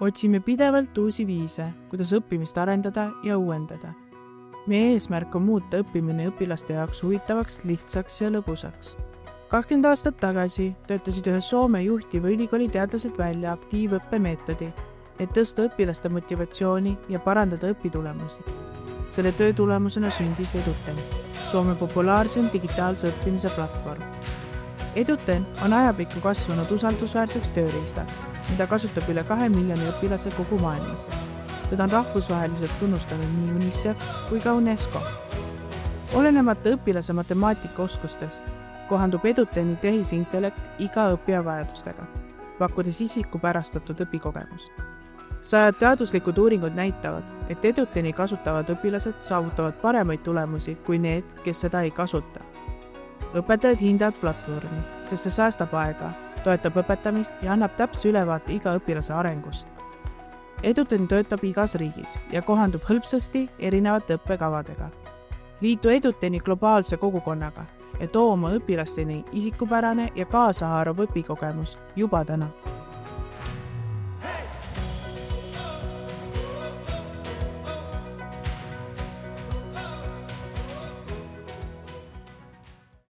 Otsime pidevalt uusi viise, kuidas õppimist arendada ja uuendada. Meie eesmärk on muuta õppimine õpilaste jaoks huvitavaks, lihtsaks ja lõbusaks. 20 aastat tagasi töötasid ühe Soome juhtiva ülikooli teadlased välja aktiivõppemeetodi, et tõsta õpilaste motivatsiooni ja parandada õpitulemusi. Selle töö tulemusena sündis Eduten, Soome populaarsim digitaalse õppimise platvorm. Eduten on ajapikku kasvanud usaldusväärseks tööriistaks, mida kasutab üle 2 miljoni õpilase kogu maailmas. Teda on rahvusvaheliselt tunnustanud nii UNICEF kui ka UNESCO. Olenemata õpilase matemaatikaoskustest kohandub Eduteni tehisintellekt iga õppija vajadustega, pakkudes isikupärastatud õpikogemust. 100 teaduslikud uuringud näitavad, et Eduteni kasutavad õpilased saavutavad paremaid tulemusi kui need, kes seda ei kasuta. Õpetajad hindavad platvormi, sest see säästab aega, toetab õpetamist ja annab täpse ülevaate iga õpilase arengust. Eduten töötab igas riigis ja kohandub hõlpsasti erinevate õppekavadega. Liitu Eduteni globaalse kogukonnaga ja too oma õpilasteni isikupärane ja kaasahaarav õpikogemus juba täna.